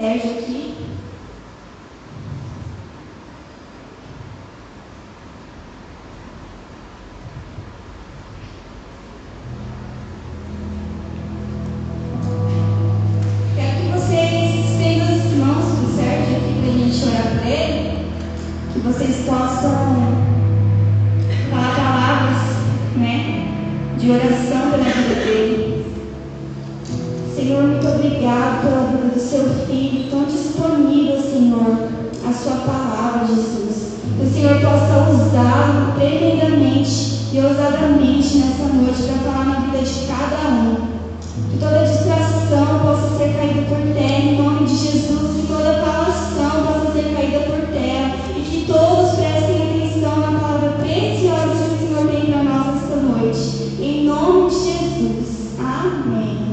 Sérgio aqui. Quero que vocês estendam as mãos para o Sérgio aqui para a gente orar para ele, que vocês possam falar palavras, de oração pela vida dele. Senhor, muito obrigado pela vida do seu filho, tão disponível, Senhor, a sua palavra, Jesus. Que o Senhor possa usá-lo tremendamente e ousadamente nessa noite para falar na vida de cada um. Que toda distração possa ser caída por terra, em nome de Jesus. Que toda falação possa ser caída por terra. E que todos prestem atenção na palavra preciosa que o Senhor tem para nós esta noite. Em nome de Jesus. Amém.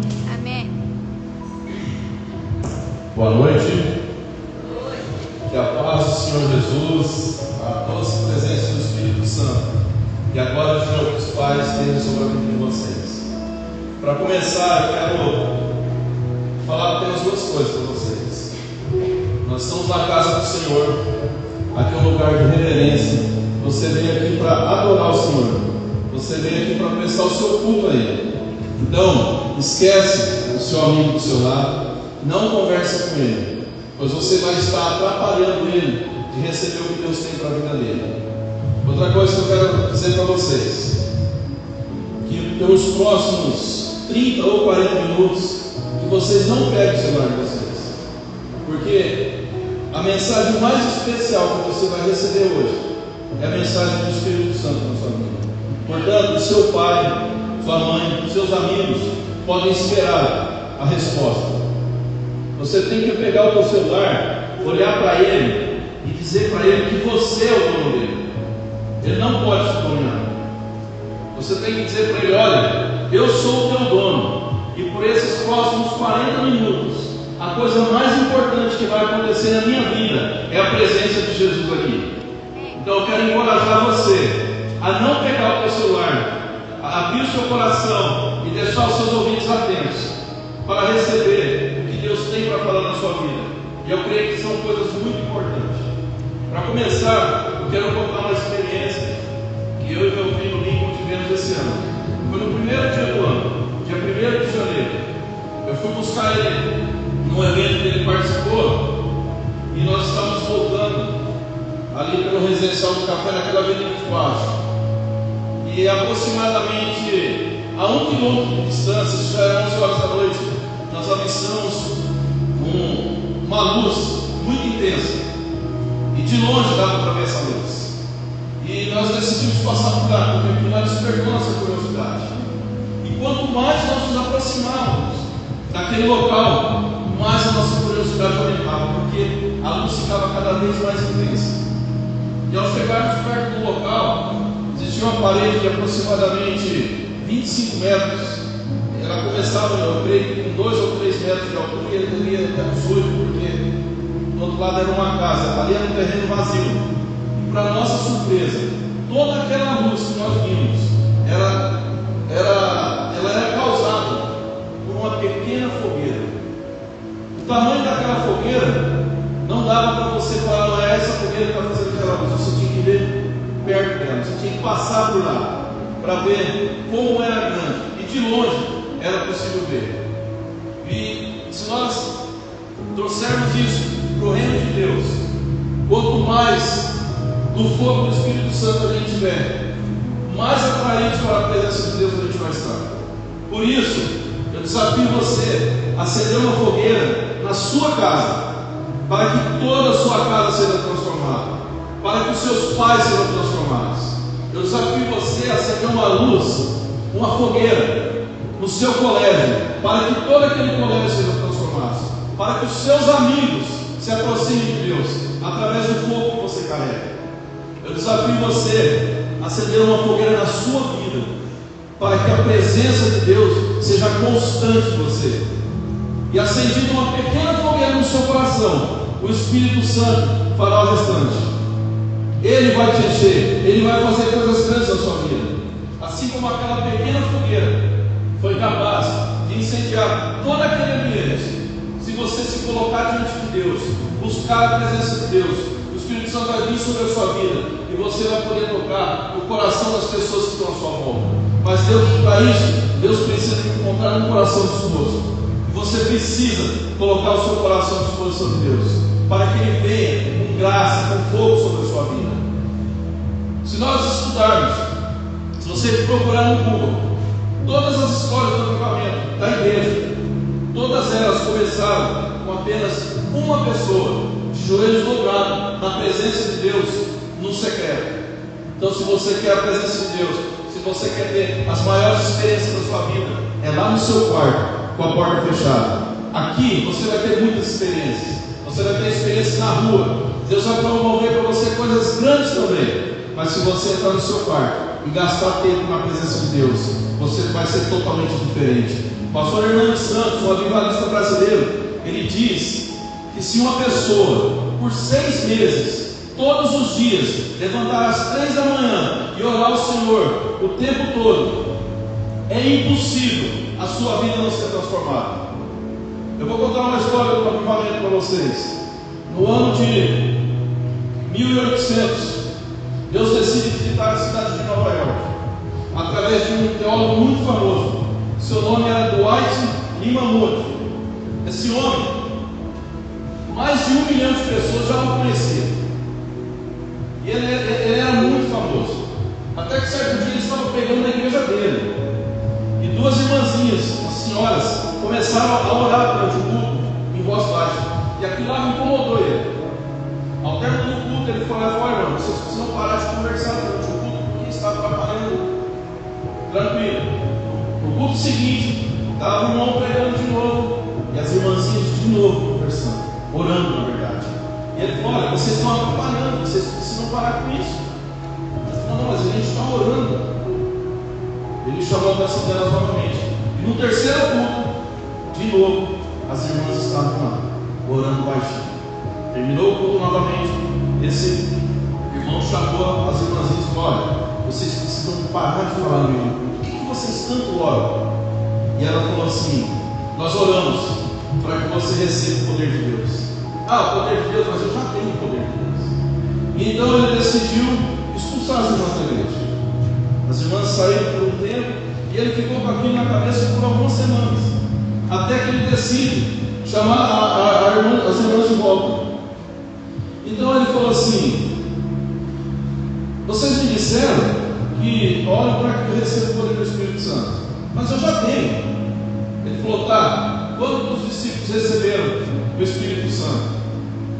Boa noite. Que a paz do Senhor Jesus, a doce presença do Espírito Santo e a glória de Deus Pai esteja sobre a vida de vocês. Para começar, eu quero falar apenas duas coisas para vocês. Nós estamos na casa do Senhor. Aqui é um lugar de reverência. Você veio aqui para adorar o Senhor. Você veio aqui para prestar o seu culto a Ele. Então, esquece o seu amigo do seu lado. Não conversa com ele, pois você vai estar atrapalhando ele de receber o que Deus tem para a vida dele. Outra coisa que eu quero dizer para vocês, que pelos próximos 30 ou 40 minutos, que vocês não peguem o celular de vocês, porque a mensagem mais especial que você vai receber hoje é a mensagem do Espírito Santo na sua vida. Portanto, seu pai, sua mãe, seus amigos podem esperar a resposta. Você tem que pegar o teu celular, olhar para ele e dizer para ele que você é o dono dele. Ele não pode se dominar. Você tem que dizer para ele: olha, eu sou o teu dono, e por esses próximos 40 minutos, a coisa mais importante que vai acontecer na minha vida é a presença de Jesus aqui. Então eu quero encorajar você a não pegar o teu celular, a abrir o seu coração e deixar os seus ouvidos atentos para receber Deus tem para falar na sua vida. E eu creio que são coisas muito importantes. Para começar, eu quero contar uma experiência que eu e meu filho Lincoln tivemos esse ano. Foi no primeiro dia do ano, dia 1º de janeiro. Eu fui buscar ele num evento que ele participou, e nós estávamos voltando ali pelo residencial do café, naquela avenida de baixo. E aproximadamente a 1 quilômetro de distância, isso já era 11 horas da noite, nós avistamos uma luz muito intensa, e de longe dava para ver essa luz. E nós decidimos passar por lá, porque aquilo lá despertou nossa curiosidade. E quanto mais nós nos aproximávamos daquele local, mais a nossa curiosidade aumentava, porque a luz ficava cada vez mais intensa. E ao chegarmos perto do local, existia uma parede de aproximadamente 25 metros. Ela começava, eu creio, com 2 ou 3 metros de altura, e ele ia até o sul, porque do outro lado era uma casa, ali era um terreno vazio. E para nossa surpresa, toda aquela luz que nós vimos, ela era causada por uma pequena fogueira. O tamanho daquela fogueira não dava para você falar: não é essa fogueira que está fazendo aquela luz. Você tinha que ver perto dela, você tinha que passar por lá para ver como era grande, e de longe era possível ver. E se nós trouxermos isso para o reino de Deus, quanto mais do fogo do Espírito Santo a gente tiver, mais atraídos para a presença de Deus a gente vai estar. Por isso, eu desafio você a acender uma fogueira na sua casa, para que toda a sua casa seja transformada, para que os seus pais sejam transformados. Eu desafio você a acender uma luz, uma fogueira no seu colégio, para que todo aquele colégio seja transformado, para que os seus amigos se aproximem de Deus através do fogo que você carrega. Eu desafio você a acender uma fogueira na sua vida, para que a presença de Deus seja constante em você. E acendendo uma pequena fogueira no seu coração, o Espírito Santo fará o restante. Ele vai te encher, ele vai fazer coisas grandes na sua vida. Assim como aquela pequena fogueira foi capaz de incendiar todo aquele ambiente. Se você se colocar diante de Deus, buscar a presença de Deus, o Espírito Santo vai vir sobre a sua vida e você vai poder tocar o coração das pessoas que estão à sua volta. Mas Deus, para isso, Deus precisa encontrar um coração disposto. Você precisa colocar o seu coração à disposição de Deus, para que Ele venha com graça, com fogo sobre a sua vida. Se nós estudarmos, se você procurar no Google, todas as histórias do avivamento da igreja, todas elas começaram com apenas uma pessoa de joelhos dobrados na presença de Deus no secreto. Então, se você quer a presença de Deus, se você quer ter as maiores experiências da sua vida, é lá no seu quarto, com a porta fechada. Aqui você vai ter muitas experiências. Você vai ter experiências na rua. Deus vai promover para você coisas grandes também. Mas se você entrar no seu quarto e gastar tempo na presença de Deus, você vai ser totalmente diferente. O pastor Hernandes Santos, o avivalista brasileiro, ele diz que se uma pessoa, por 6 meses, todos os dias, levantar às 3 da manhã e orar ao Senhor o tempo todo, é impossível a sua vida não ser transformada. Eu vou contar uma história do avivamento para vocês. No ano de 1800, Deus decide visitar a cidade de Nova York, através de um teólogo muito famoso. Seu nome era Dwight Lima Moody. Esse homem, mais de 1 milhão de pessoas já o conheciam. E ele era muito famoso. Até que certo dia ele estava pregando na igreja dele. E 2 irmãzinhas, as senhoras, começaram a orar durante o culto em voz baixa. E aquilo lá incomodou ele. Ao término do culto, ele falou: irmão, vocês precisam parar de conversar durante o culto, porque está atrapalhando. Tranquilo. No culto seguinte, estava o irmão pregando de novo, e as irmãzinhas de novo conversando, orando na verdade. E ele falou: olha, vocês estão atrapalhando, vocês precisam parar com isso. Ele falou: não, mas a gente está orando. Ele chamou a atenção delas novamente. E no terceiro culto, de novo, as irmãs estavam lá, orando baixinho. Terminou o culto novamente. Esse irmão chamou as irmãzinhas e falou: olha, vocês precisam parar de falar no meio do culto. Por que vocês tanto oram? E ela falou assim: nós oramos para que você receba o poder de Deus. Ah, o poder de Deus, mas eu já tenho o poder de Deus. E então ele decidiu expulsar as irmãs da igreja. As irmãs saíram por um tempo e ele ficou com aquilo na cabeça por algumas semanas, até que ele decide chamar as irmãs de volta. Então ele falou assim: vocês me disseram que olhem para que eu receba o poder do Espírito Santo, mas eu já tenho. Ele falou: tá, quando os discípulos receberam o Espírito Santo?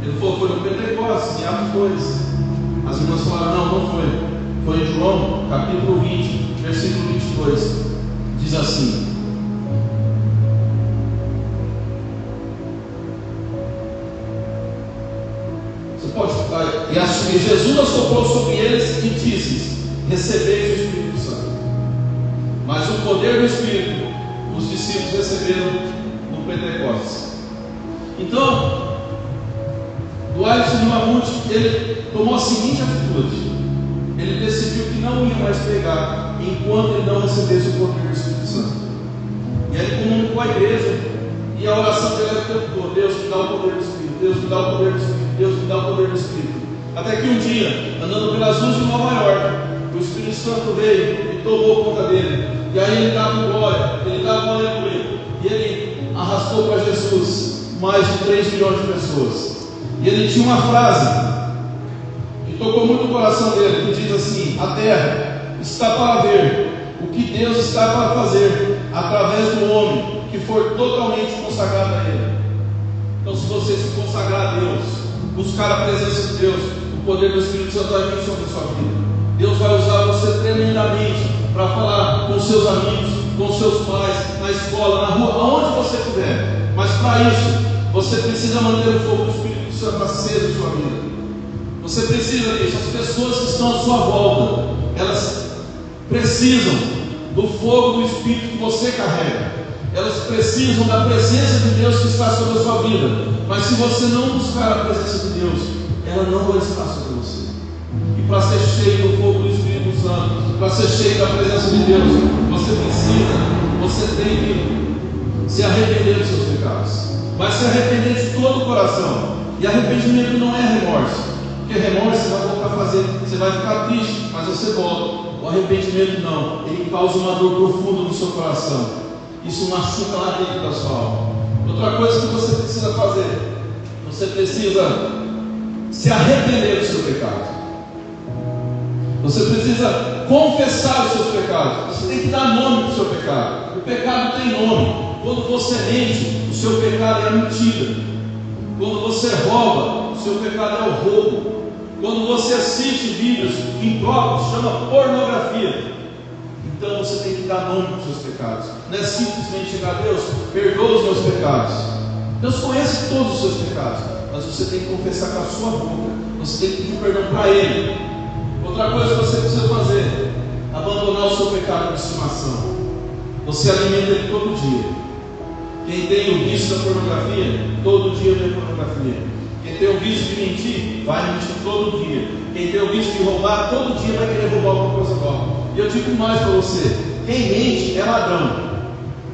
Ele falou: foi no Pentecostes, em Atos 2. As irmãs falaram: não foi. Foi em João, capítulo 20, versículo 22. Diz assim: você pode ficar. E Jesus assoprou sobre eles e disse: recebeis o Espírito Santo. Mas o poder do Espírito os discípulos receberam no Pentecostes. Então, Dwight Lima Moody, ele tomou a seguinte atitude: ele decidiu que não ia mais pregar enquanto ele não recebesse o poder do Espírito Santo. E aí ele comunicou a igreja, e a oração dele era o tempo todo: Deus me dá o poder do Espírito, Deus me dá o poder do Espírito, Deus me dá o poder do Espírito. Até que um dia, andando pelas ruas de Nova York, o Espírito Santo veio e tomou conta dele. E aí ele dava glória, ele dava aleluia, e ele arrastou para Jesus mais de 3 milhões de pessoas. E ele tinha uma frase que tocou muito o coração dele, que diz assim: a terra está para ver o que Deus está para fazer através do homem que for totalmente consagrado a Ele. Então, se você se consagrar a Deus, buscar a presença de Deus, o poder do Espírito Santo vai vir sobre a sua vida. Deus vai usar você tremendamente para falar com seus amigos, com seus pais, na escola, na rua, aonde você estiver. Mas para isso, você precisa manter o fogo do Espírito Santo aceso em sua vida. Você precisa disso. As pessoas que estão à sua volta, elas precisam do fogo do Espírito que você carrega. Elas precisam da presença de Deus que está sobre a sua vida. Mas se você não buscar a presença de Deus, ela não vai estar sobre você. E para ser cheio do fogo do Espírito Santo, para ser cheio da presença de Deus, você tem que se arrepender dos seus pecados. vai se arrepender de todo o coração. E arrependimento não é remorso, porque remorso você vai voltar a fazer, você vai ficar triste, mas você volta. O arrependimento não, ele causa uma dor profunda no seu coração. Isso machuca lá dentro da sua alma. Outra coisa que você precisa fazer, você precisa se arrepender do seu pecado. Você precisa confessar os seus pecados. Você tem que dar nome para o seu pecado. O pecado tem nome. Quando você mente, o seu pecado é a mentira. Quando você rouba, o seu pecado é o roubo. Quando você assiste vídeos impróprios, chama pornografia. Então você tem que dar nome para os seus pecados. Não é simplesmente chegar a Deus, perdoa os meus pecados. Deus conhece todos os seus pecados, mas você tem que confessar com a sua boca. Você tem que pedir perdão para Ele. Outra coisa que você precisa fazer, abandonar o seu pecado de estimação. Você alimenta ele todo dia. Quem tem o vício da pornografia, todo dia vê pornografia. Quem tem o vício de mentir, vai mentir todo dia. Quem tem o vício de roubar, todo dia vai querer roubar alguma coisa nova. E eu digo mais para você, quem mente é ladrão.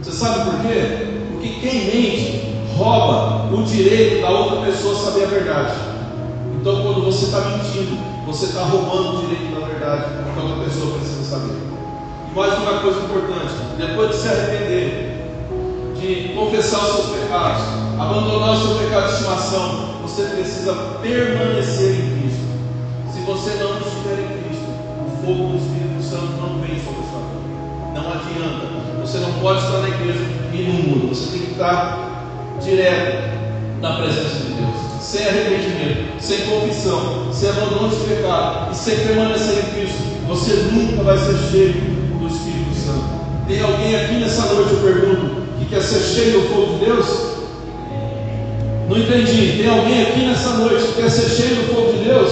Você sabe por quê? Porque quem mente rouba o direito da outra pessoa saber a verdade. Então quando você está mentindo, você está roubando o direito da verdade que a outra pessoa precisa saber. E mais uma coisa importante, depois de se arrepender, de confessar os seus pecados, abandonar o seu pecado de estimação, você precisa permanecer em Cristo. Se você não estiver em Cristo, o fogo do Espírito Santo não vem sobre a sua vida. Não adianta. Você não pode estar na igreja e no mundo. Você tem que estar direto na presença de Deus, sem arrependimento, sem confissão, sem abandono de pecado e sem permanecer em Cristo. Você nunca vai ser cheio do Espírito Santo. Tem alguém aqui nessa noite, eu pergunto, que quer ser cheio do fogo de Deus? Não entendi. Tem alguém aqui nessa noite que quer ser cheio do fogo de Deus?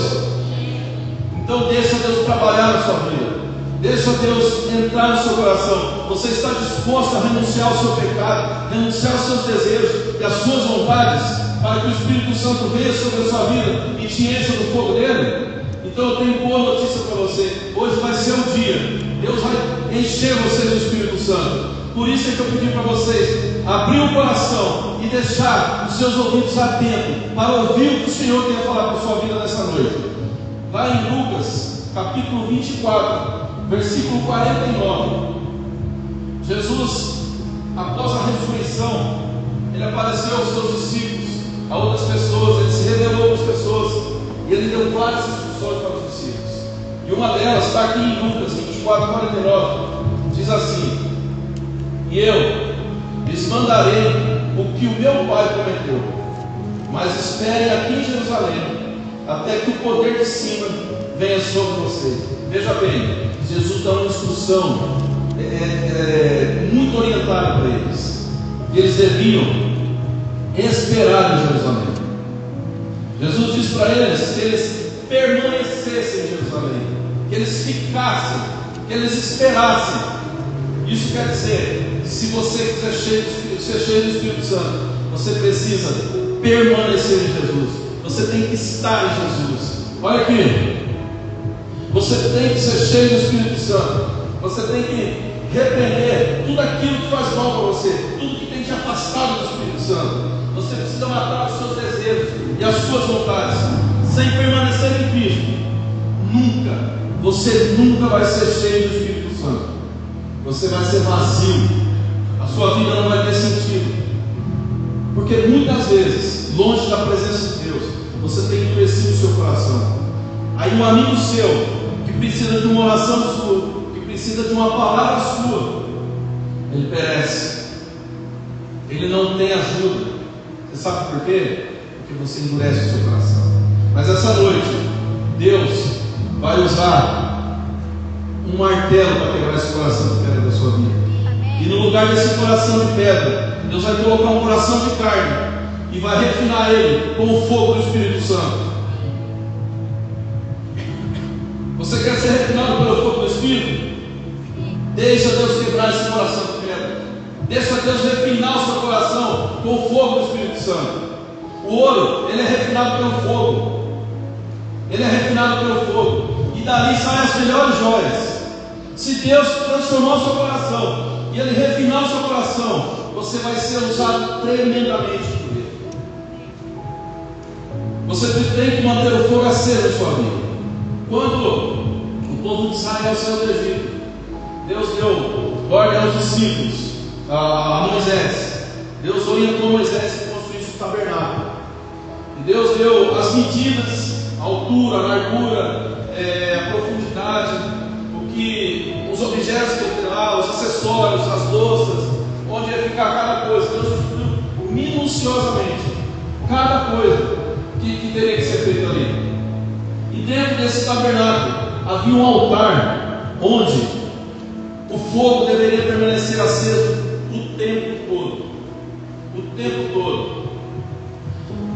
Então deixa Deus trabalhar na sua vida. Deixa Deus entrar no seu coração. Você está disposto a renunciar ao seu pecado, renunciar aos seus desejos e às suas vontades, para que o Espírito Santo venha sobre a sua vida e te encha do fogo dele? Então eu tenho boa notícia para você. Hoje vai ser o dia. Deus vai encher você do Espírito Santo. Por isso é que eu pedi para vocês abrir o coração e deixar os seus ouvidos atentos para ouvir o que o Senhor tem a falar para a sua vida nessa noite. Lá em Lucas, capítulo 24, versículo 49. Jesus, após a ressurreição, ele apareceu aos seus discípulos, a outras pessoas, ele se revelou às pessoas e ele deu várias instruções para os discípulos. E uma delas está aqui em Lucas 24, 49. Diz assim: e eu lhes mandarei o que o meu Pai prometeu, mas esperem aqui em Jerusalém, até que o poder de cima venha sobre vocês. Veja bem, Jesus dá uma instrução muito orientada para eles. Eles deviam esperar em Jerusalém. Jesus diz para eles que eles permanecessem em Jerusalém, que eles ficassem, que eles esperassem. Isso quer dizer, se você quiser ser cheio do Espírito Santo, você precisa permanecer em Jesus. Você tem que estar em Jesus. Olha aqui, você tem que ser cheio do Espírito Santo. Você tem que repreender tudo aquilo que faz mal para você, tudo que tem te afastado do Espírito Santo. Você precisa matar os seus desejos e as suas vontades, sem permanecer em Cristo. Você nunca vai ser cheio do Espírito Santo. Você vai ser vazio. A sua vida não vai ter sentido. Porque muitas vezes, longe da presença de Deus, você tem endurecido o seu coração. Aí um amigo seu, que precisa de uma oração sua, que precisa de uma palavra sua, ele perece. Ele não tem ajuda. Você sabe por quê? Porque você endurece o seu coração. Mas essa noite, Deus vai usar um martelo para quebrar esse coração de pedra da sua vida. E no lugar desse coração de pedra, Deus vai colocar um coração de carne e vai refinar ele com o fogo do Espírito Santo. Você quer ser refinado pelo fogo do Espírito? Deixa Deus quebrar esse coração de pedra. Deixa Deus refinar o seu coração com o fogo do Espírito Santo. O ouro, ele é refinado pelo fogo. Ele é refinado pelo fogo. E dali saem as melhores joias. Se Deus transformar o seu coração e Ele refinar o seu coração, você vai ser usado tremendamente por Ele. Você tem que manter o fogo aceso em sua vida. Quando o povo de Israel saiu do Egito, Deus deu ordem aos discípulos, a Moisés. Deus orientou Moisés que construísse o tabernáculo. E Deus deu as medidas, a altura, a largura, a profundidade, os objetos que ia ter lá, os acessórios, as louças, onde ia ficar cada coisa. Deus descobriu minuciosamente cada coisa que teria que ser feita ali. E dentro desse tabernáculo havia um altar onde o fogo deveria permanecer aceso o tempo todo. O tempo todo.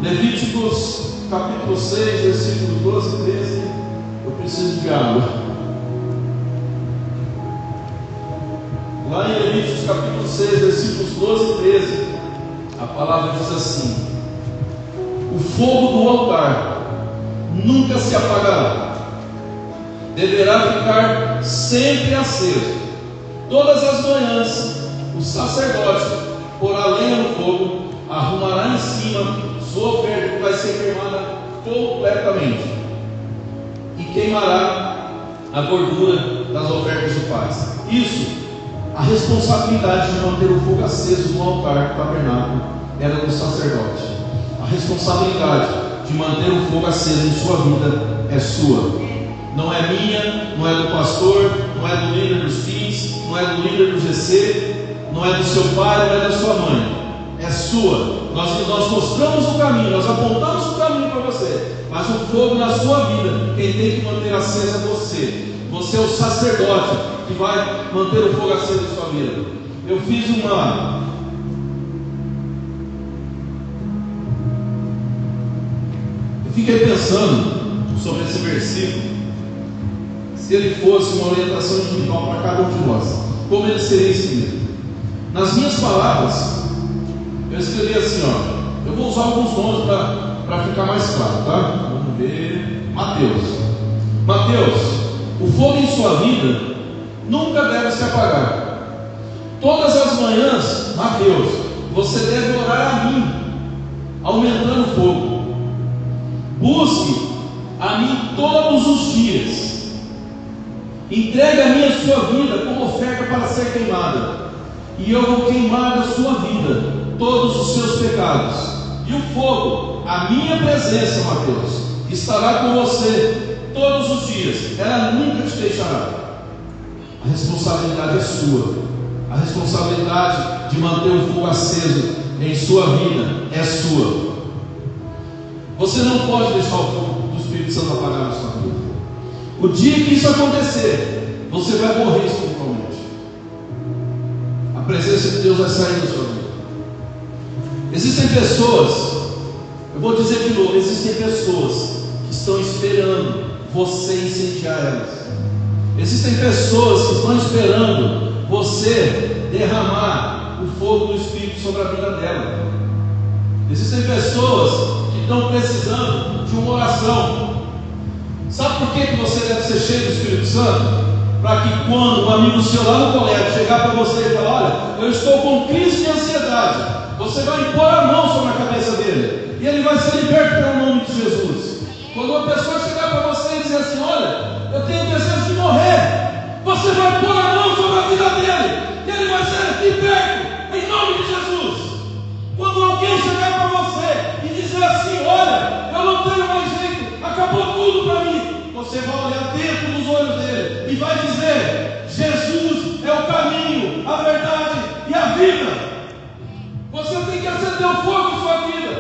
Levíticos capítulo 6, versículos 12 e 13. Eu preciso de água. Lá em Levíticos capítulo 6, versículos 12 e 13, a palavra diz assim: o fogo do altar nunca se apagará, deverá ficar sempre aceso. Todas as manhãs o sacerdote porá lenha no fogo, arrumará em cima sua oferta, que vai ser queimada completamente, e queimará a gordura das ofertas de paz. Isso, a responsabilidade de manter o fogo aceso no altar do tabernáculo era do sacerdote. A responsabilidade de manter o fogo aceso em sua vida é sua. Não é minha, não é do pastor, não é do líder dos filhos, não é do líder do GC, não é do seu pai, não é da sua mãe. É sua. Nós mostramos o caminho, nós apontamos o caminho para você, mas o fogo na sua vida, quem tem que manter aceso é você. Você é o sacerdote que vai manter o fogo aceso em sua vida. Eu fiquei pensando sobre esse versículo, se ele fosse uma orientação individual para cada um de nós, como ele seria escrito. Nas minhas palavras, eu escrevi assim, ó. Eu vou usar alguns nomes para ficar mais claro, tá? Vamos ver. Mateus, o fogo em sua vida nunca deve se apagar. Todas as manhãs, Mateus, você deve orar a mim, aumentando o fogo. Busque a mim todos os dias. Entregue a mim a sua vida como oferta para ser queimada, e eu vou queimar da sua vida todos os seus pecados. E o fogo, a minha presença, Mateus, estará com você todos os dias. Ela nunca te deixará. A responsabilidade é sua. A responsabilidade de manter o fogo aceso em sua vida é sua. Você não pode deixar o fogo do Espírito Santo apagar na sua vida. O dia que isso acontecer, você vai morrer espiritualmente. A presença de Deus vai sair da sua vida. Existem pessoas, eu vou dizer de novo, existem pessoas que estão esperando você incendiar elas. Existem pessoas que estão esperando você derramar o fogo do Espírito sobre a vida dela. Existem pessoas que estão precisando de uma oração. Sabe por que você deve ser cheio do Espírito Santo? Para que quando um amigo seu lá no colégio chegar para você e falar: olha, eu estou com crise de ansiedade, você vai impor a mão sobre a cabeça dele e ele vai ser liberto pelo nome de Jesus. Quando uma pessoa chegar para você e dizer assim: olha, eu tenho desejo de morrer, você vai pôr a mão sobre a vida dele e ele vai ser liberto em nome de Jesus. Quando alguém chegar para você e dizer assim: olha, eu não tenho mais jeito, acabou tudo para mim, você vai olhar dentro dos olhos dele e vai dizer: Jesus é o caminho, a verdade e a vida. Você tem que acender o fogo em sua vida.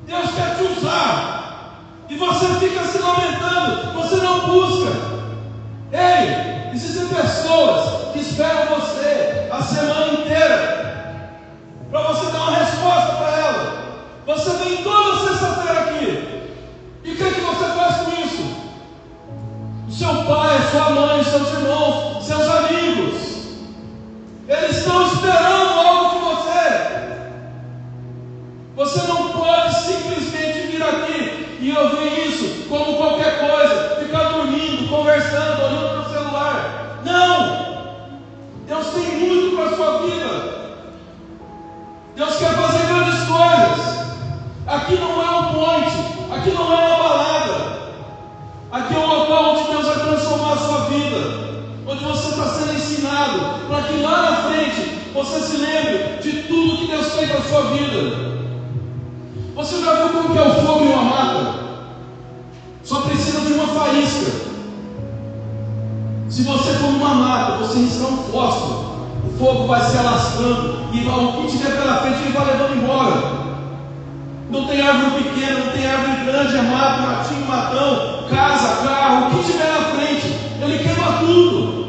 Deus quer te usar e você fica se lamentando, você não busca. Ei, existem pessoas que esperam você a semana inteira para você dar uma resposta para ela. Você vem toda sexta-feira aqui, e o que é que você faz com isso? O seu pai, sua mãe, seus irmãos, seus amigos, eles estão esperando algo de você. Você não pode simplesmente vir aqui e ouvir isso como qualquer coisa, ficar dormindo, conversando, olhando para o celular. Não! Deus tem muito para a sua vida. Deus quer fazer grandes coisas. Aqui não é um ponte, Aqui não é uma balada. Aqui é um local onde Deus vai transformar a sua vida, onde você está sendo ensinado, para que lá na frente você se lembre de tudo que Deus fez na sua vida. Você já viu como que é o fogo em uma mata? Só precisa de uma faísca. Se você for numa mata, você riscar um fósforo, o fogo vai se alastrando e o que tiver pela frente ele vai levando embora. Não tem árvore pequena, não tem árvore grande, é mato, matinho, matão, casa, carro, o que tiver na frente, ele queima tudo.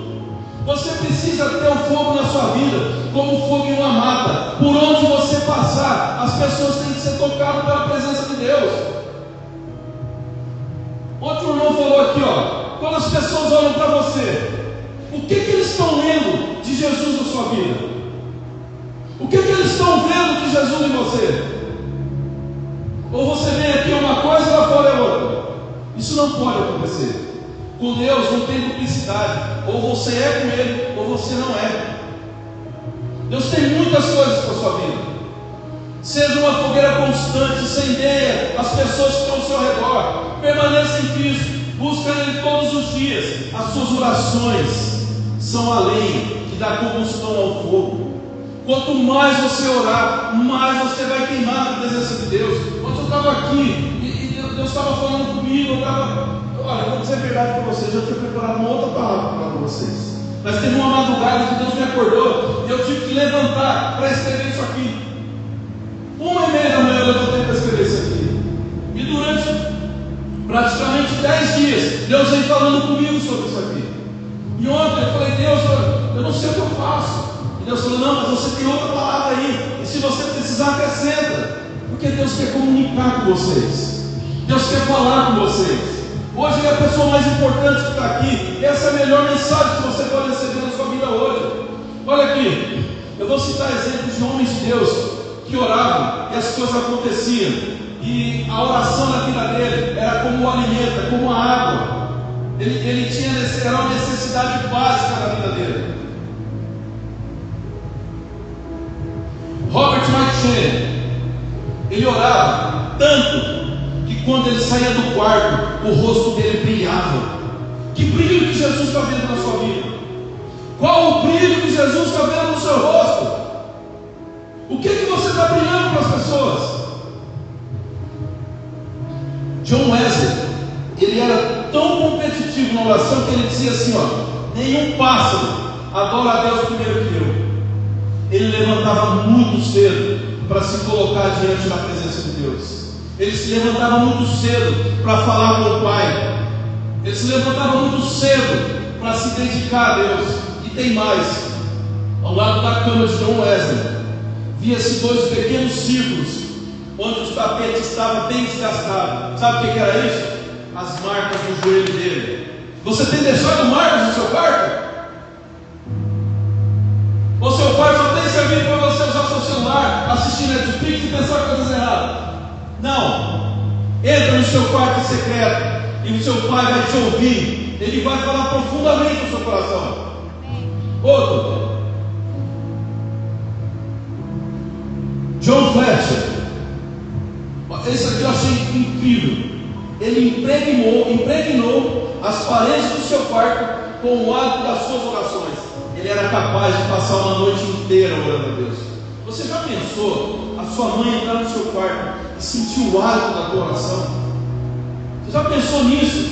Você precisa ter o fogo na sua vida, como o fogo em uma mata. Por onde você passar, as pessoas têm que ser tocadas pela presença de Deus. Outro irmão falou aqui, quando as pessoas olham para você, o que eles estão lendo de Jesus na sua vida? O que eles estão vendo de Jesus em você? Ou você vem aqui uma coisa e lá fora é outra. Isso não pode acontecer. Com Deus não tem duplicidade. Ou você é com Ele, ou você não é. Deus tem muitas coisas para a sua vida. Seja uma fogueira constante, incendeia as pessoas que estão ao seu redor. Permaneça em Cristo. Busca Ele todos os dias. As suas orações são a lenha que dá combustão ao fogo. Quanto mais você orar, mais você vai queimar na presença de Deus. Quando eu estava aqui e Deus estava falando comigo, olha, eu vou dizer a verdade para vocês, eu tinha preparado uma outra palavra para vocês. Mas teve uma madrugada que Deus me acordou e eu tive que levantar para escrever isso aqui. 1h30 da manhã eu levantei para escrever isso aqui. E durante praticamente 10 dias, Deus vem falando comigo sobre isso aqui. E ontem eu falei, Deus, eu não sei o que eu faço. E Deus falou, não, mas você tem outra palavra aí. E se você precisar, acrescenta. Porque Deus quer comunicar com vocês. Deus quer falar com vocês. Hoje Ele é a pessoa mais importante que está aqui. Essa é a melhor mensagem que você pode receber na sua vida hoje. Olha aqui, eu vou citar exemplos de homens de Deus que oravam e as coisas aconteciam. E a oração na vida dele era como o alimento, é como a água. Ele tinha, era uma necessidade básica na vida dele. Robert McCheyne, ele orava tanto que quando ele saía do quarto, o rosto dele brilhava. Que brilho que Jesus está vendo na sua vida? Qual o brilho que Jesus está vendo no seu rosto? O que você está brilhando para as pessoas? John Wesley, ele era tão competitivo na oração que ele dizia assim, nenhum pássaro adora a Deus primeiro que eu. Ele levantava muito cedo para se colocar diante da presença de Deus. Ele se levantava muito cedo para falar com o Pai. Ele se levantava muito cedo para se dedicar a Deus. E tem mais, ao lado da cama de John Wesley via-se 2 pequenos círculos onde o tapete estava bem desgastado. Sabe o que era isso? As marcas do joelho dele. Você tem deixado marcas no seu quarto? O seu quarto só tem servido para você usar seu celular, assistir Netflix e pensar coisas erradas? Não. Entra no seu quarto em secreto e o seu pai vai te ouvir. Ele vai falar profundamente no seu coração. Outro, John Fletcher. Esse aqui eu achei incrível. Ele impregnou as paredes do seu quarto com o hábito das suas orações. Ele era capaz de passar uma noite inteira orando a Deus. Você já pensou a sua mãe entrar no seu quarto e sentir o hálito da tua oração? Você já pensou nisso?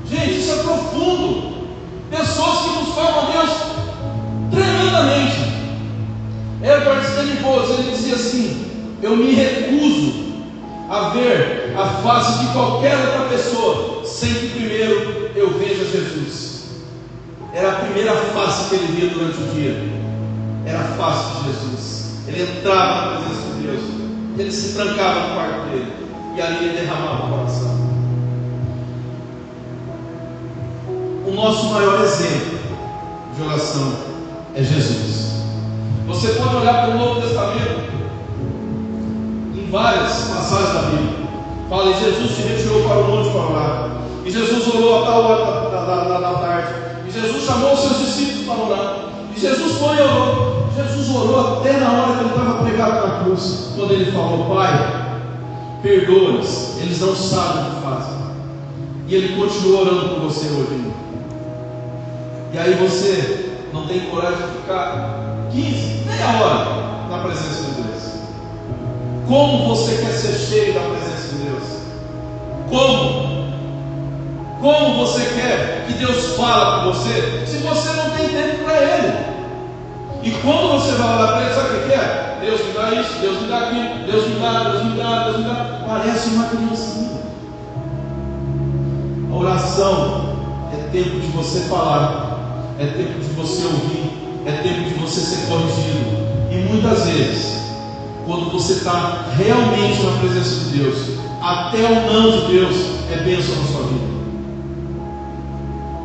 Gente, isso é profundo. Pessoas que nos falam a Deus tremendamente. Edward Stanley, ele dizia assim: eu me recuso a ver a face de qualquer outra pessoa sem que primeiro eu veja Jesus. Era a primeira face que ele via durante o dia. Era a face de Jesus. Ele entrava na presença de Deus. Ele se trancava no quarto dele. E ali ele derramava o coração. O nosso maior exemplo de oração é Jesus. Você pode olhar para o Novo Testamento, em várias passagens da Bíblia, fala: e Jesus se retirou para o monte para orar. E Jesus orou a tal hora da tarde. E Jesus chamou os seus discípulos para orar. E Jesus foi e orou. Jesus orou até na hora que ele estava pregado na cruz, quando ele falou: Pai, perdoa-lhes, eles não sabem o que fazem. E Ele continua orando por você hoje. E aí você não tem coragem de ficar 15, meia hora na presença de Deus. Como você quer ser cheio da presença de Deus? Como você quer que Deus fale com você, se você não tem tempo para Ele? E quando você vai orar para Ele, sabe o que é? Deus me dá isso, Deus me dá aquilo, Deus me dá, Deus me dá, Deus me dá. Parece uma criancinha. A oração é tempo de você falar, é tempo de você ouvir, é tempo de você ser corrigido. E muitas vezes, quando você está realmente na presença de Deus, até o não de Deus é bênção na sua vida.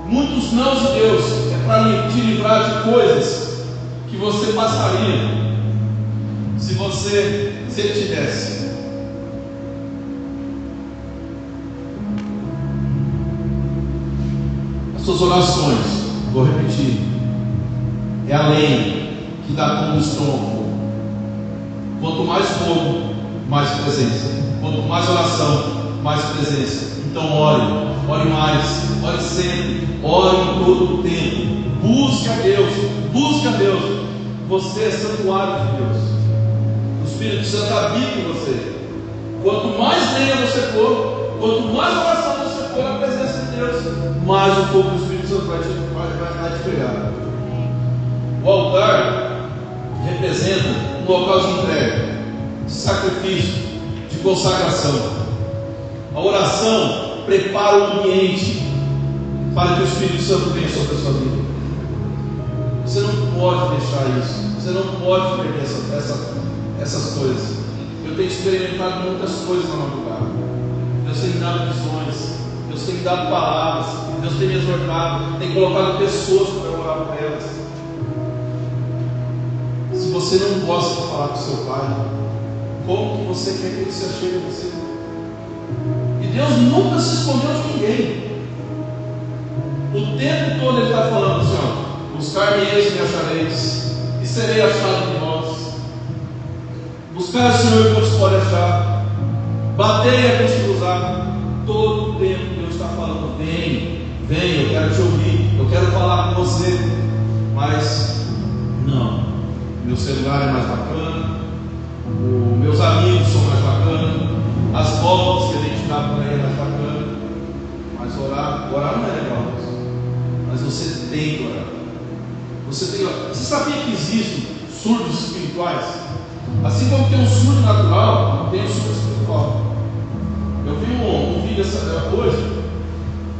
Muitos não de Deus é para te livrar de coisas que você passaria se Ele te desse. As suas orações, vou repetir, é a lenha que dá combustão ao fogo. Quanto mais fogo, mais presença. Quanto mais oração, mais presença. Então ore mais, ore sempre, ore em todo o tempo. Busque a Deus, busque a Deus. Você é santuário de Deus. O Espírito Santo habita em você. Quanto mais lenha você for, quanto mais oração você for na presença de Deus, mais o fogo do Espírito Santo vai te pegar. O altar representa um local de entrega, de sacrifício, de consagração. A oração prepara o ambiente para que o Espírito Santo venha sobre a sua vida. Você não pode deixar isso. Você não pode perder essas coisas. Eu tenho experimentado muitas coisas na madrugada. Deus tem me dado visões, Deus tem me dado palavras, Deus tem me exortado, tem colocado pessoas para eu orar por elas. Se você não gosta de falar com seu pai, como que você quer que ele se achegue a você? E Deus nunca se escondeu de ninguém. O tempo todo Ele está falando assim: ó, buscar-me-eis e me achareis, e serei achado de vós. Buscar o Senhor enquanto se pode achar, bater e abrir se cruzar. Todo o tempo Deus está falando: vem, eu quero te ouvir, eu quero falar com você. Mas não, meu celular é mais bacana, meus amigos são mais bacanas, as voltas que a gente dá por aí é mais bacana. Mas orar não é legal, mas você tem que orar. Você sabia que existem surdos espirituais? Assim como tem um surdo natural, tem um surdo espiritual. Eu vi um vídeo hoje,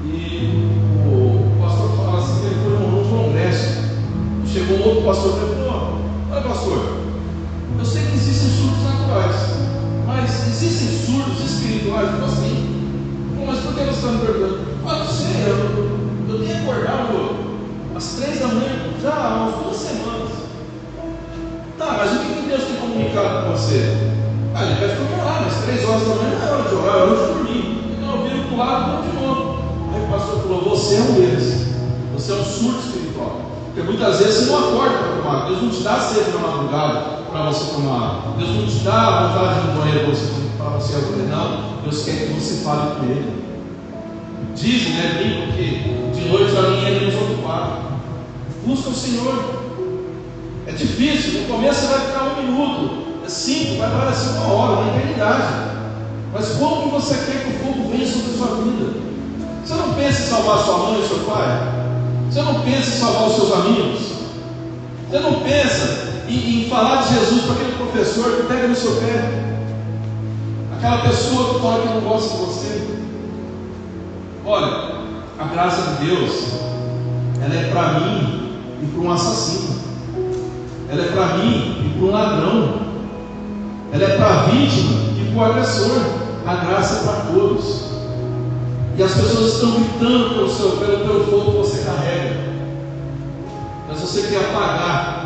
e o pastor falava assim que ele foi num congresso. Chegou um outro pastor e falou: olha, pastor, eu sei que existem surdos naturais, mas existem surdos espirituais? Como assim? Mas por que você está me perguntando? Não sei, eu tenho acordado às 3 da manhã já há umas 2 semanas. Tá, mas o que Deus tem comunicado com você? Ele pede para orar, mas 3 horas da manhã não é hora de orar, é hora de dormir. Então eu viro para o lado e de novo. Aí o pastor falou: você é um deles. Você é um surdo espiritual. Porque muitas vezes você não acorda para tomar. Deus não te dá sede na madrugada para você tomar. Deus não te dá vontade de morrer para você acolher. Não, Deus quer que você fale com Ele. Dizem, brincam que de noite a ninguém é desocupado. Busca o Senhor. É difícil, no começo você vai ficar 1 minuto, 5, vai parecer 1 hora, uma eternidade. Mas como que você quer que o fogo venha sobre a sua vida? Você não pensa em salvar sua mãe e seu pai? Você não pensa em salvar os seus amigos? Você não pensa em falar de Jesus para aquele professor que pega no seu pé? Aquela pessoa que fala que não gosta de você? Olha, a graça de Deus, ela é para mim e para um assassino. Ela é para mim e para um ladrão. Ela é para a vítima e para o agressor. A graça é para todos. E as pessoas estão gritando pelo fogo que você carrega. Mas você quer apagar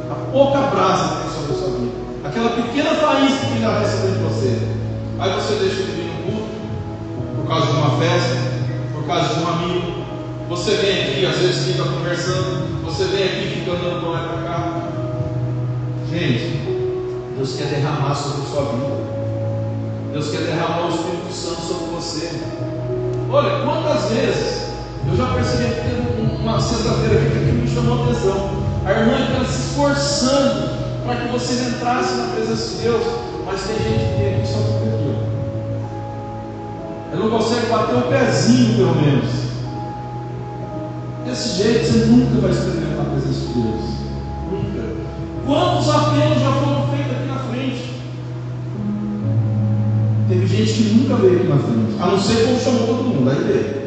a pouca brasa que tem sobre a sua vida, aquela pequena faísca que ainda resta dentro de você. Aí você deixa ele vir no culto, por causa de uma festa, por causa de um amigo. Você vem aqui, às vezes fica conversando. Você vem aqui e fica andando para lá e para cá. Gente, Deus quer derramar sobre a sua vida. Deus quer derramar o Espírito Santo sobre você. Olha, quantas vezes eu já percebi que teve uma sexta-feira aqui que me chamou a atenção. A irmã está se esforçando para que vocês entrassem na presença de Deus, mas tem gente que tem aqui só por aqui. Ela não consegue bater o pezinho, pelo menos. Desse jeito você nunca vai experimentar a presença de Deus. Nunca. Quantos apelos já foram feitos aqui na frente? Teve gente que nunca veio aqui na frente, a não ser como chamou todo mundo, aí veio.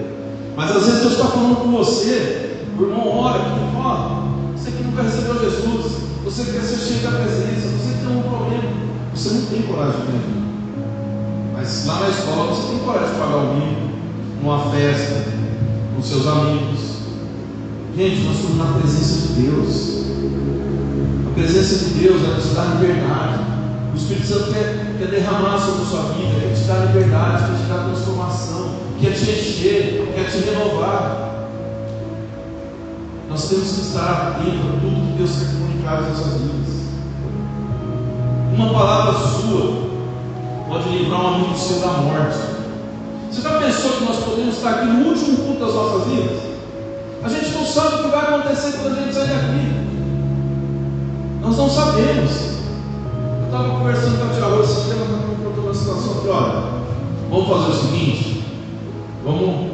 Mas às vezes Deus está falando com você, o irmão ora aqui, você que nunca recebeu Jesus, você quer ser cheio da presença, você que tem um problema, você não tem coragem de vir. Mas lá na escola você tem coragem de pagar o mínimo, numa festa, com seus amigos. Gente, nós estamos na presença de Deus. A presença de Deus, ela nos dá liberdade. O Espírito Santo quer derramar sobre a sua vida, quer te dar liberdade, quer te dar transformação, quer te encher, quer te renovar. Nós temos que estar atentos a tudo que Deus quer comunicar às nossas vidas. Uma palavra sua pode livrar um amigo seu da morte. Você já pensou que nós podemos estar aqui no último culto das nossas vidas? A gente não sabe o que vai acontecer quando a gente sair daqui. Nós não sabemos. Eu estava conversando com a tia Rose, esse tema está me contando uma situação aqui, olha, vamos fazer o seguinte, vamos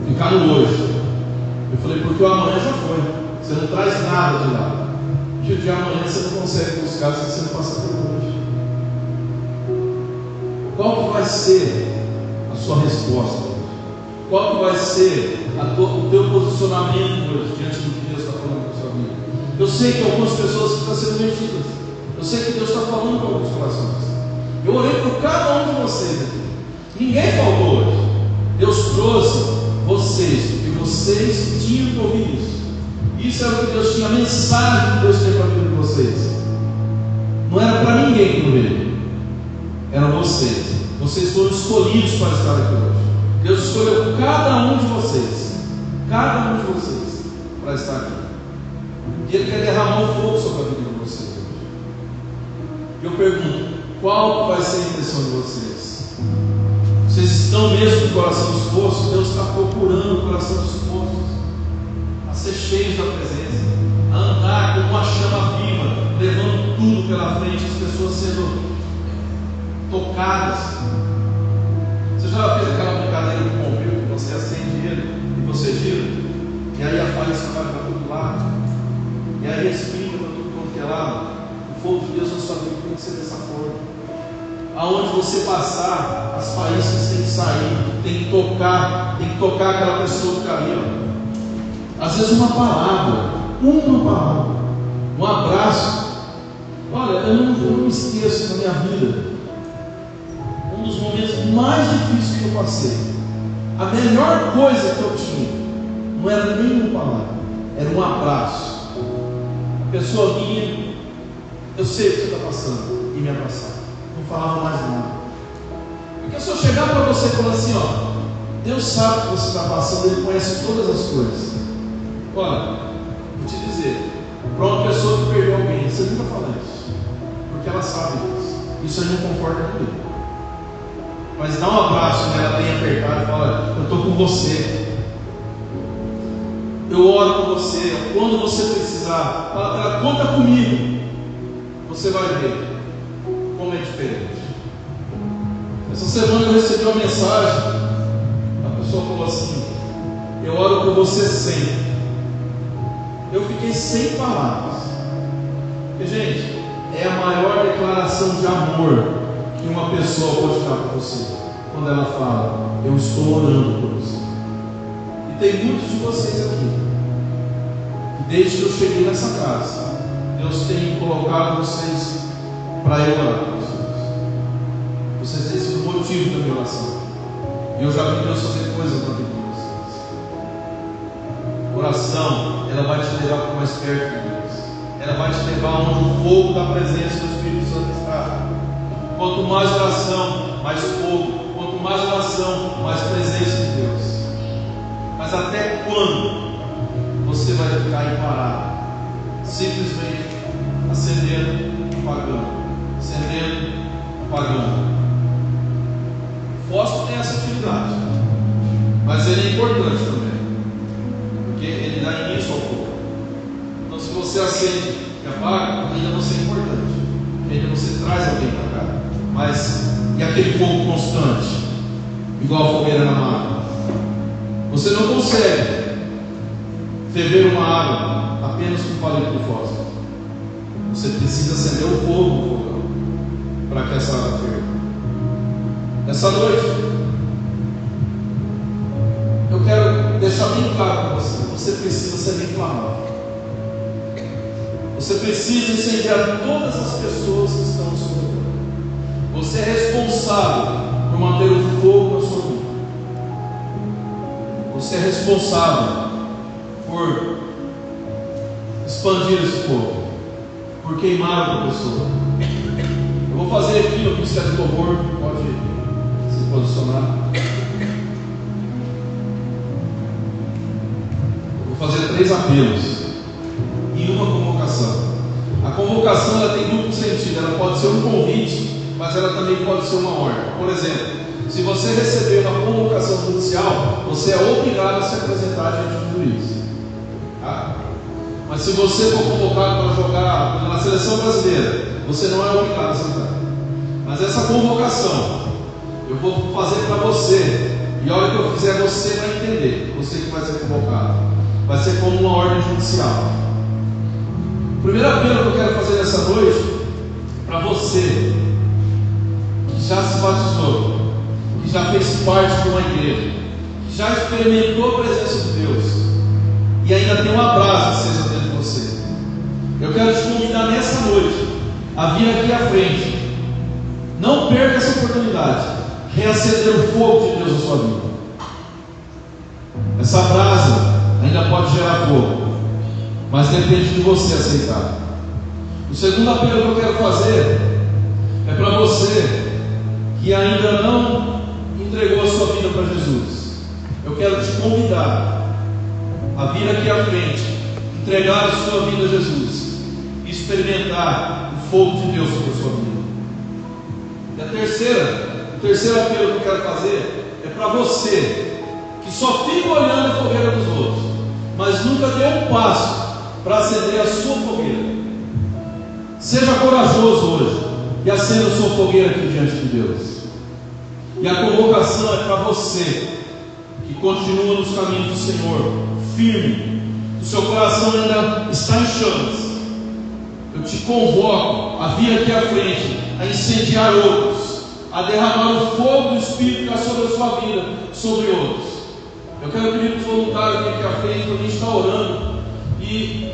ficar no hoje. Eu falei, porque o amanhã já foi, você não traz nada de lá. E o dia amanhã você não consegue buscar se você não passa por hoje. Qual que vai ser a sua resposta? Qual que vai ser o teu posicionamento hoje diante do que Deus está falando com a sua vida? Eu sei que algumas pessoas estão sendo mexidas. Eu sei que Deus está falando com alguns corações. Eu orei por cada um de vocês aqui. Ninguém faltou hoje. Deus trouxe vocês, porque vocês tinham que ouvir isso. Isso era o que Deus tinha, a mensagem que Deus tinha para a vida de vocês. Não era para ninguém que veio. Eram vocês. Vocês foram escolhidos para estar aqui hoje. Deus escolheu cada um de vocês. Cada um de vocês para estar aqui. E Ele quer derramar um fogo sobre a vida de vocês hoje. Eu pergunto, qual vai ser a intenção de vocês? Vocês estão mesmo com o coração disposto? Deus está procurando o coração disposto a ser cheios da presença, a andar como uma chama viva, levando tudo pela frente, as pessoas sendo tocadas. Você já fez aquela brincadeira do bombril que você acende ele e você gira, e aí a faísca vai para todo lado, e aí respinga para tudo quanto é lado? O fogo de Deus na sua vida tem que ser dessa forma. Aonde você passar, as faíscas têm que sair, tem que tocar aquela pessoa que está ali. Às vezes uma palavra, um abraço. Olha, eu não me esqueço na minha vida, um dos momentos mais difíceis que eu passei. A melhor coisa que eu tinha não era nenhuma palavra, era um abraço. A pessoa vinha, eu sei o que você está passando, e me abraçava. Não falava mais nada. Porque se eu chegar para você e falar assim, ó, Deus sabe o que você está passando, Ele conhece todas as coisas. Olha, vou te dizer, para uma pessoa que perdeu alguém, você nunca fala isso, porque ela sabe disso. Isso aí não conforta comigo. Mas dá um abraço nela bem apertado e fala, eu estou com você. Eu oro por você. Quando você precisar, fala para ela, conta comigo. Você vai ver como é diferente. Essa semana eu recebi uma mensagem. A pessoa falou assim, eu oro por você sempre. Eu fiquei sem palavras. Porque, gente, é a maior declaração de amor que uma pessoa pode dar para você, quando ela fala, eu estou orando por você. E tem muitos de vocês aqui, que desde que eu cheguei nessa casa, Deus tem colocado vocês para eu orar por vocês. Vocês têm sido o motivo da minha oração. E eu já vi Deus fazer coisas na vida de vocês. Oração, ela vai te levar para mais perto de Deus. Ela vai te levar onde o fogo da presença do Espírito Santo está. Quanto mais oração, mais fogo. Quanto mais oração, mais presença de Deus. Mas até quando você vai ficar aí parado, simplesmente acendendo, apagando, acendendo, apagando? fósforo tem essa utilidade, mas ele é importante também, porque ele dá início ao fogo. Então, se você acende e apaga, ainda você é importante, ainda você traz alguém para cá. Mas e aquele fogo constante, igual a fogueira na mata? Você não consegue ferver uma água apenas com palito de fósforo. Você precisa acender o fogo no fogão para que essa água ferva. Essa noite eu quero deixar bem claro para você: você precisa ser bem claro. Você precisa incendiar todas as pessoas que estão ao seu redor. Você é responsável por manter o fogo na sua vida. Você é responsável por expandir esse fogo, por queimar outra pessoa. Eu vou fazer aqui no Ministério do Louvor, pode se posicionar. Eu vou fazer 3 apelos e uma convocação. A convocação ela tem duplo sentido, ela pode ser um convite, mas ela também pode ser uma ordem. Por exemplo, se você receber uma convocação judicial, você é obrigado a se apresentar diante do juiz, tá? Mas se você for convocado para jogar na seleção brasileira, você não é obrigado a sentar. Mas essa convocação eu vou fazer para você, e a hora que eu fizer você vai entender, você que vai ser convocado. Vai ser como uma ordem judicial. O primeiro apelo que eu quero fazer nessa noite, para você que já se batizou, que já fez parte de uma igreja, que já experimentou a presença de Deus e ainda tem uma brasa acesa dentro de você, eu quero te convidar nessa noite a vir aqui à frente. Não perca essa oportunidade, reacender o fogo de Deus na sua vida. Essa brasa ainda pode gerar fogo, mas depende de você aceitar. O segundo apelo que eu quero fazer é para você que ainda não entregou a sua vida para Jesus. Eu quero te convidar a vir aqui à frente, entregar a sua vida a Jesus e experimentar o fogo de Deus sobre a sua vida. E o terceiro apelo que eu quero fazer é para você que só fica olhando a fogueira dos outros, mas nunca deu um passo para acender a sua fogueira. Seja corajoso hoje e acenda a sua fogueira aqui diante de Deus. E a convocação é para você que continua nos caminhos do Senhor, firme, o seu coração ainda está em chamas. Eu te convoco a vir aqui à frente, a incendiar outros, a derramar o fogo do Espírito que há sobre a sua vida, sobre outros. Eu quero pedir para os voluntários aqui à frente, para a gente estar orando, e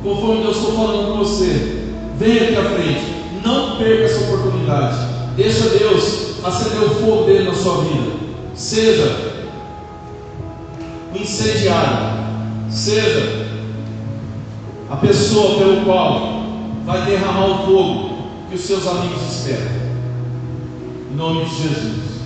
conforme Deus está falando com você, venha aqui à frente, não perca essa oportunidade, deixa Deus acender o fogo dele na sua vida. Seja o incendiário, seja a pessoa pelo qual vai derramar o fogo que os seus amigos esperam, em nome de Jesus.